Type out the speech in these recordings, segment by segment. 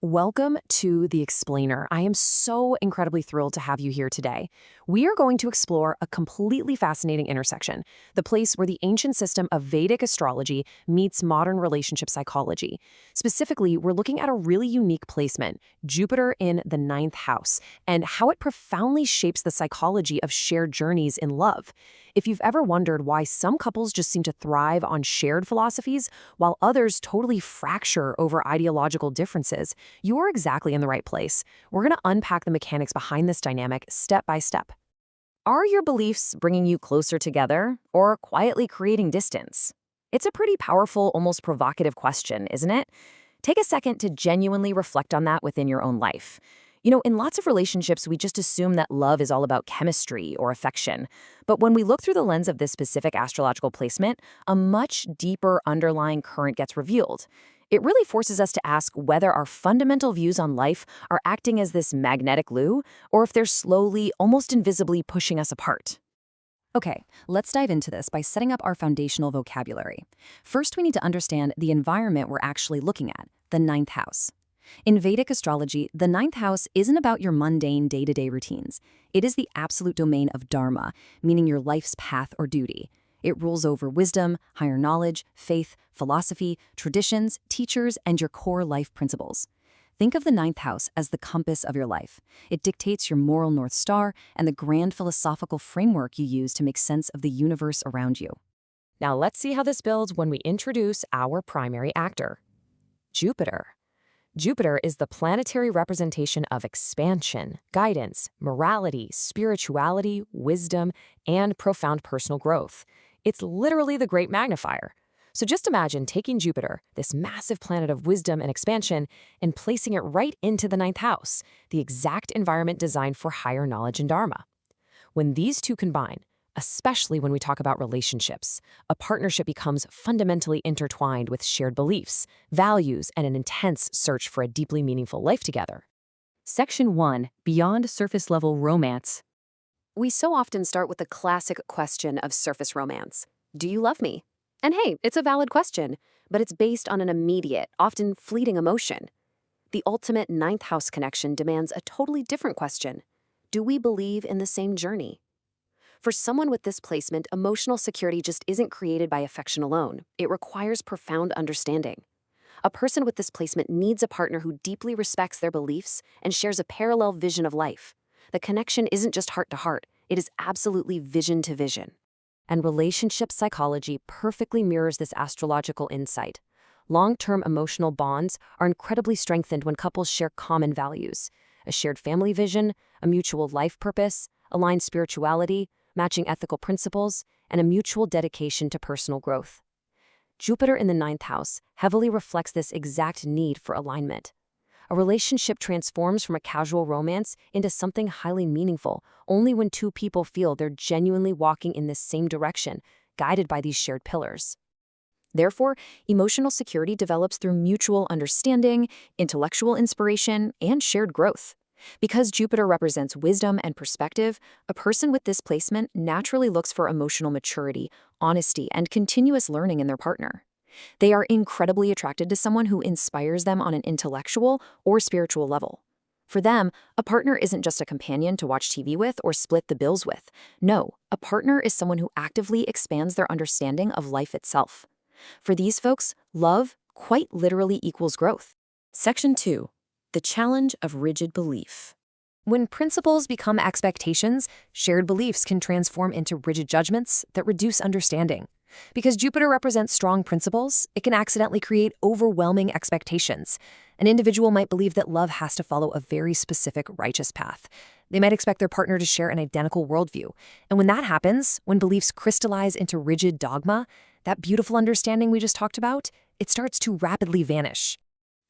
Welcome to The Explainer. I am so incredibly thrilled to have you here today. We are going to explore a completely fascinating intersection, the place where the ancient system of Vedic astrology meets modern relationship psychology. Specifically, we're looking at a really unique placement, Jupiter in the ninth house, and how it profoundly shapes the psychology of shared journeys in love. If you've ever wondered why some couples just seem to thrive on shared philosophies, while others totally fracture over ideological differences, you're exactly in the right place. We're going to unpack the mechanics behind this dynamic step by step. Are your beliefs bringing you closer together or quietly creating distance? It's a pretty powerful, almost provocative question, isn't it? Take a second to genuinely reflect on that within your own life. In lots of relationships, we just assume that love is all about chemistry or affection. But when we look through the lens of this specific astrological placement, a much deeper underlying current gets revealed. It really forces us to ask whether our fundamental views on life are acting as this magnetic glue, or if they're slowly, almost invisibly pushing us apart. Okay, let's dive into this by setting up our foundational vocabulary. First, we need to understand the environment we're actually looking at, the ninth house. In Vedic astrology, the ninth house isn't about your mundane day-to-day routines. It is the absolute domain of dharma, meaning your life's path or duty. It rules over wisdom, higher knowledge, faith, philosophy, traditions, teachers, and your core life principles. Think of the ninth house as the compass of your life. It dictates your moral North Star and the grand philosophical framework you use to make sense of the universe around you. Now let's see how this builds when we introduce our primary actor, Jupiter. Jupiter is the planetary representation of expansion, guidance, morality, spirituality, wisdom, and profound personal growth. It's literally the great magnifier. So just imagine taking Jupiter, this massive planet of wisdom and expansion, and placing it right into the ninth house, the exact environment designed for higher knowledge and dharma. When these two combine, especially when we talk about relationships, a partnership becomes fundamentally intertwined with shared beliefs, values, and an intense search for a deeply meaningful life together. Section 1. Beyond surface-level romance. We so often start with the classic question of surface romance. Do you love me? And hey, it's a valid question, but it's based on an immediate, often fleeting emotion. The ultimate ninth house connection demands a totally different question. Do we believe in the same journey? For someone with this placement, emotional security just isn't created by affection alone. It requires profound understanding. A person with this placement needs a partner who deeply respects their beliefs and shares a parallel vision of life. The connection isn't just heart to heart, it is absolutely vision to vision. And relationship psychology perfectly mirrors this astrological insight. Long-term emotional bonds are incredibly strengthened when couples share common values, a shared family vision, a mutual life purpose, aligned spirituality, matching ethical principles, and a mutual dedication to personal growth. Jupiter in the ninth house heavily reflects this exact need for alignment. A relationship transforms from a casual romance into something highly meaningful only when two people feel they're genuinely walking in the same direction, guided by these shared pillars. Therefore, emotional security develops through mutual understanding, intellectual inspiration, and shared growth. Because Jupiter represents wisdom and perspective, a person with this placement naturally looks for emotional maturity, honesty, and continuous learning in their partner. They are incredibly attracted to someone who inspires them on an intellectual or spiritual level. For them, a partner isn't just a companion to watch TV with or split the bills with. No, a partner is someone who actively expands their understanding of life itself. For these folks, love quite literally equals growth. Section 2. The challenge of rigid belief. When principles become expectations, shared beliefs can transform into rigid judgments that reduce understanding. Because Jupiter represents strong principles, it can accidentally create overwhelming expectations. An individual might believe that love has to follow a very specific righteous path. They might expect their partner to share an identical worldview. And when that happens, when beliefs crystallize into rigid dogma, that beautiful understanding we just talked about, it starts to rapidly vanish.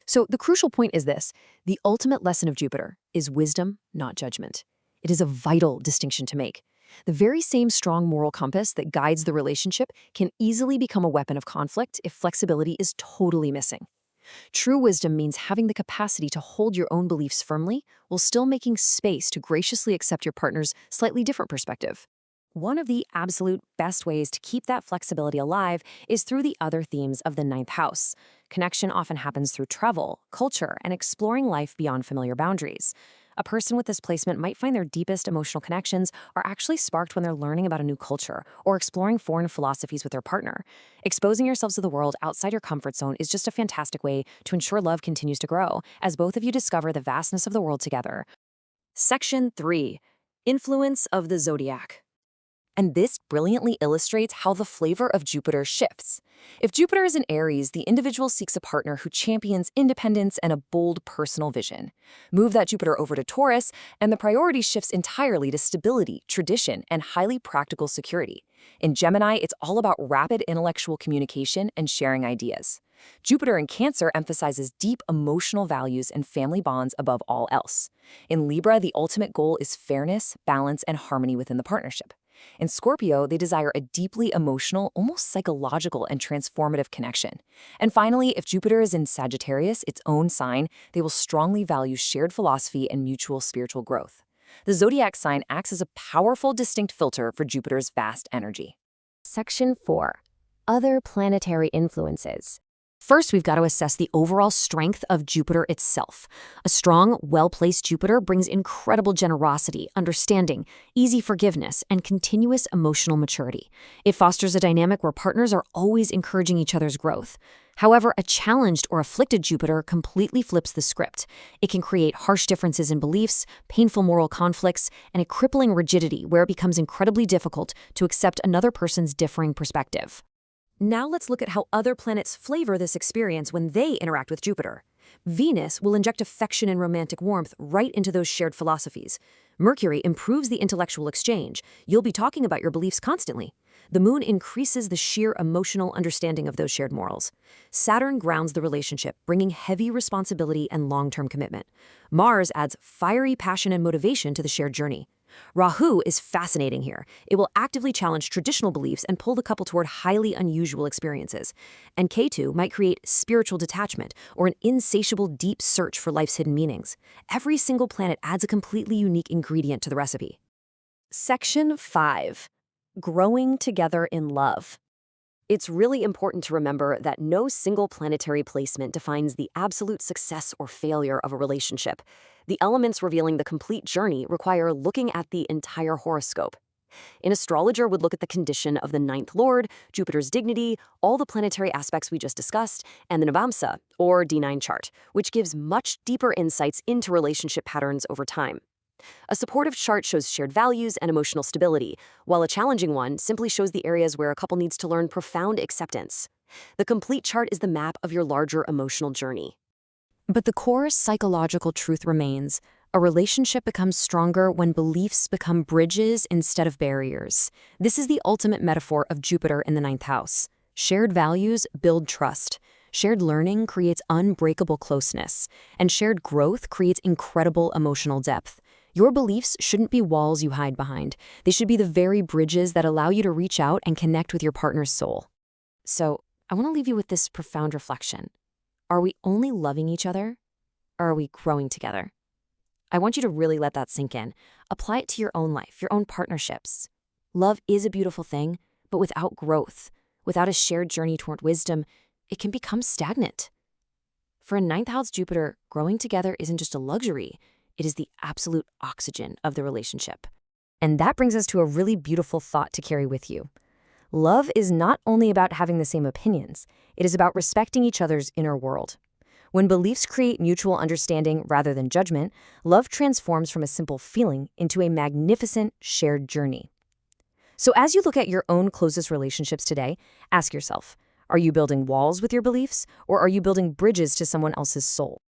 So the crucial point is this: the ultimate lesson of Jupiter is wisdom, not judgment. It is a vital distinction to make. The very same strong moral compass that guides the relationship can easily become a weapon of conflict if flexibility is totally missing. True wisdom means having the capacity to hold your own beliefs firmly while still making space to graciously accept your partner's slightly different perspective. One of the absolute best ways to keep that flexibility alive is through the other themes of the ninth house. Connection often happens through travel, culture, and exploring life beyond familiar boundaries. A person with this placement might find their deepest emotional connections are actually sparked when they're learning about a new culture or exploring foreign philosophies with their partner. Exposing yourselves to the world outside your comfort zone is just a fantastic way to ensure love continues to grow as both of you discover the vastness of the world together. Section 3. Influence of the Zodiac. And this brilliantly illustrates how the flavor of Jupiter shifts. If Jupiter is in Aries, the individual seeks a partner who champions independence and a bold personal vision. Move that Jupiter over to Taurus, and the priority shifts entirely to stability, tradition, and highly practical security. In Gemini, it's all about rapid intellectual communication and sharing ideas. Jupiter in Cancer emphasizes deep emotional values and family bonds above all else. In Libra, the ultimate goal is fairness, balance, and harmony within the partnership. In Scorpio, they desire a deeply emotional, almost psychological and transformative connection. And finally, if Jupiter is in Sagittarius, its own sign, they will strongly value shared philosophy and mutual spiritual growth. The zodiac sign acts as a powerful, distinct filter for Jupiter's vast energy. Section 4. Other planetary influences. First, we've got to assess the overall strength of Jupiter itself. A strong, well-placed Jupiter brings incredible generosity, understanding, easy forgiveness, and continuous emotional maturity. It fosters a dynamic where partners are always encouraging each other's growth. However, a challenged or afflicted Jupiter completely flips the script. It can create harsh differences in beliefs, painful moral conflicts, and a crippling rigidity where it becomes incredibly difficult to accept another person's differing perspective. Now let's look at how other planets flavor this experience when they interact with Jupiter. Venus will inject affection and romantic warmth right into those shared philosophies. Mercury improves the intellectual exchange. You'll be talking about your beliefs constantly. The moon increases the sheer emotional understanding of those shared morals. Saturn grounds the relationship, bringing heavy responsibility and long-term commitment. Mars adds fiery passion and motivation to the shared journey. Rahu is fascinating here. It will actively challenge traditional beliefs and pull the couple toward highly unusual experiences. And Ketu might create spiritual detachment or an insatiable deep search for life's hidden meanings. Every single planet adds a completely unique ingredient to the recipe. Section 5. Growing together in love. It's really important to remember that no single planetary placement defines the absolute success or failure of a relationship. The elements revealing the complete journey require looking at the entire horoscope. An astrologer would look at the condition of the ninth lord, Jupiter's dignity, all the planetary aspects we just discussed, and the Navamsa, or D9 chart, which gives much deeper insights into relationship patterns over time. A supportive chart shows shared values and emotional stability, while a challenging one simply shows the areas where a couple needs to learn profound acceptance. The complete chart is the map of your larger emotional journey. But the core psychological truth remains. A relationship becomes stronger when beliefs become bridges instead of barriers. This is the ultimate metaphor of Jupiter in the ninth house. Shared values build trust. Shared learning creates unbreakable closeness. And shared growth creates incredible emotional depth. Your beliefs shouldn't be walls you hide behind. They should be the very bridges that allow you to reach out and connect with your partner's soul. So, I want to leave you with this profound reflection. Are we only loving each other, or are we growing together? I want you to really let that sink in. Apply it to your own life, your own partnerships. Love is a beautiful thing, but without growth, without a shared journey toward wisdom, it can become stagnant. For a ninth house Jupiter, growing together isn't just a luxury. It is the absolute oxygen of the relationship. And that brings us to a really beautiful thought to carry with you. Love is not only about having the same opinions, it is about respecting each other's inner world. When beliefs create mutual understanding rather than judgment, love transforms from a simple feeling into a magnificent shared journey. So as you look at your own closest relationships today, ask yourself, are you building walls with your beliefs, or are you building bridges to someone else's soul?